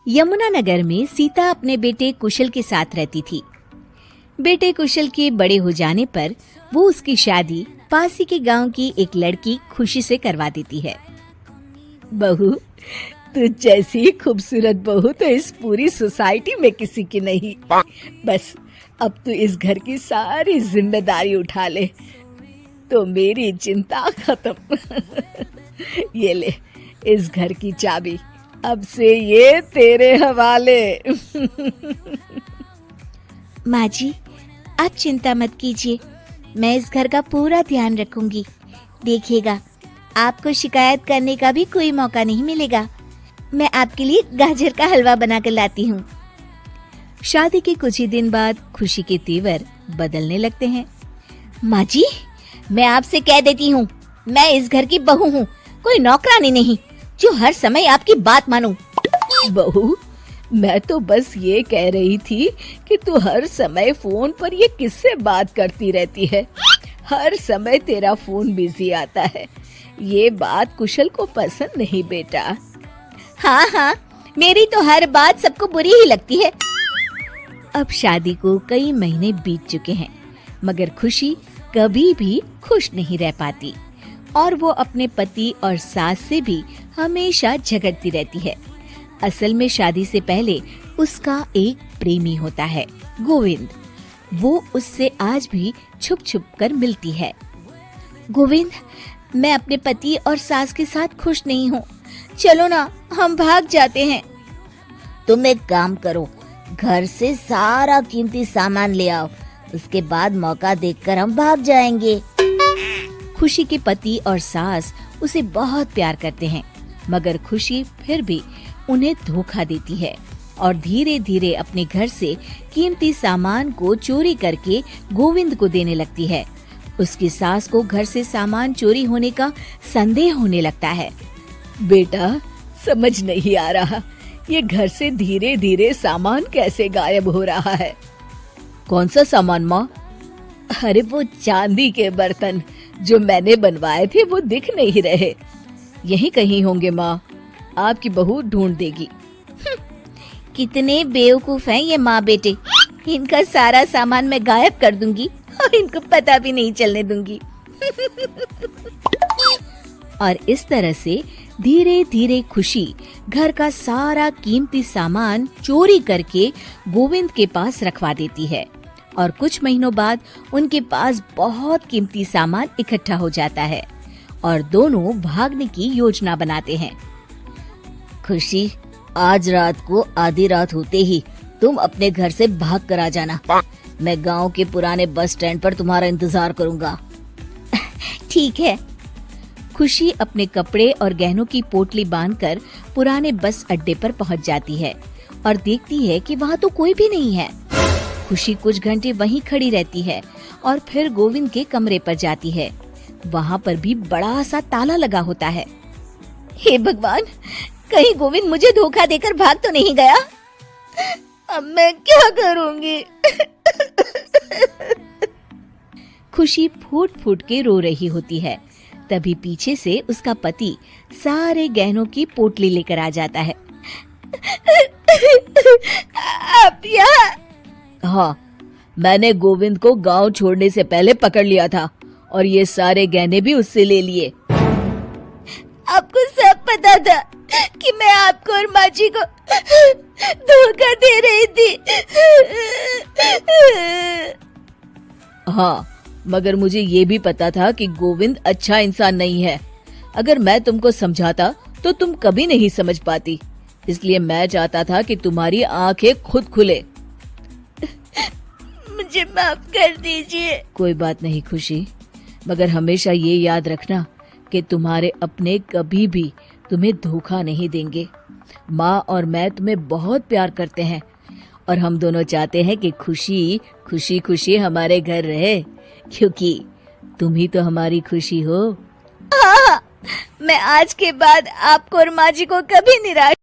यमुनानगर में सीता अपने बेटे कुशल के साथ रहती थी। बेटे कुशल के बड़े हो जाने पर वो उसकी शादी पास ही के गांव की एक लड़की खुशी से करवा देती है। बहू, तू जैसी खूबसूरत बहू तो इस पूरी सोसाइटी में किसी की नहीं। बस अब तू इस घर की सारी जिम्मेदारी उठा ले तो मेरी चिंता खत्म। ये ले इस घर की चाबी, अब से ये तेरे हवाले। माँ जी, आप चिंता मत कीजिए, मैं इस घर का पूरा ध्यान रखूंगी। देखिएगा, आपको शिकायत करने का भी कोई मौका नहीं मिलेगा। मैं आपके लिए गाजर का हलवा बनाकर लाती हूँ। शादी के कुछ ही दिन बाद खुशी के तेवर बदलने लगते हैं। माँ जी, मैं आपसे कह देती हूँ, मैं इस घर की बहू हूँ, कोई नौकरानी नहीं जो हर समय आपकी बात मानूं। बहू, मैं तो बस ये कह रही थी कि तू हर समय फोन पर ये किससे बात करती रहती है। हर समय तेरा फोन बिजी आता है। ये बात कुशल को पसंद नहीं बेटा। हाँ हाँ, मेरी तो हर बात सबको बुरी ही लगती है। अब शादी को कई महीने बीत चुके हैं, मगर खुशी कभी भी खुश नहीं रह पाती और वो अपने पति और सास से भी हमेशा झगड़ती रहती है। असल में शादी से पहले उसका एक प्रेमी होता है, गोविंद। वो उससे आज भी छुप छुप कर मिलती है। गोविंद, मैं अपने पति और सास के साथ खुश नहीं हूँ, चलो ना हम भाग जाते हैं। तुम एक काम करो, घर से सारा कीमती सामान ले आओ, उसके बाद मौका देखकर हम भाग जाएंगे। खुशी के पति और सास उसे बहुत प्यार करते हैं, मगर खुशी फिर भी उन्हें धोखा देती है और धीरे धीरे अपने घर से कीमती सामान को चोरी करके गोविंद को देने लगती है। उसकी सास को घर से सामान चोरी होने का संदेह होने लगता है। बेटा, समझ नहीं आ रहा, ये घर से धीरे धीरे सामान कैसे गायब हो रहा है। कौन सा सामान माँ? अरे वो चांदी के बर्तन जो मैंने बनवाए थे वो दिख नहीं रहे। यहीं कहीं होंगे माँ, आपकी बहू ढूंढ देगी। कितने बेवकूफ हैं ये माँ बेटे, इनका सारा सामान मैं गायब कर दूंगी और इनको पता भी नहीं चलने दूंगी। और इस तरह से धीरे धीरे खुशी घर का सारा कीमती सामान चोरी करके गोविंद के पास रखवा देती है और कुछ महीनों बाद उनके पास बहुत कीमती सामान इकट्ठा हो जाता है और दोनों भागने की योजना बनाते हैं। खुशी, आज रात को आधी रात होते ही तुम अपने घर से भाग कर आ जाना। मैं गांव के पुराने बस स्टैंड पर तुम्हारा इंतजार करूंगा। ठीक है। खुशी अपने कपड़े और गहनों की पोटली बांधकर पुराने बस अड्डे पर पहुंच जाती है और देखती है कि वहाँ तो कोई भी नहीं है। खुशी कुछ घंटे वहीं खड़ी रहती है और फिर गोविंद के कमरे पर जाती है। वहाँ पर भी बड़ा सा ताला लगा होता है। हे भगवान, कहीं गोविंद मुझे धोखा देकर भाग तो नहीं गया। अब मैं क्या करूँगी? खुशी फूट फूट के रो रही होती है। तभी पीछे से उसका पति सारे गहनों की पोटली लेकर आ जाता है। आप यहाँ? हाँ, मैंने गोविंद को गांव छोड़ने से पहले पकड़ लिया था और ये सारे गहने भी उससे ले लिए। आपको सब पता था कि मैं आपको और माँ जी को धोखा दे रही थी। हाँ, मगर मुझे ये भी पता था कि गोविंद अच्छा इंसान नहीं है। अगर मैं तुमको समझाता तो तुम कभी नहीं समझ पाती, इसलिए मैं चाहता था कि तुम्हारी आंखें खुद खुले। मुझे माफ कर दीजिए। कोई बात नहीं खुशी, मगर हमेशा ये याद रखना कि तुम्हारे अपने कभी भी तुम्हें धोखा नहीं देंगे। माँ और मैं तुम्हें बहुत प्यार करते हैं और हम दोनों चाहते हैं कि खुशी खुशी खुशी हमारे घर रहे, क्योंकि तुम ही तो हमारी खुशी हो। हाँ, मैं आज के बाद आपको और माँ जी को कभी निराश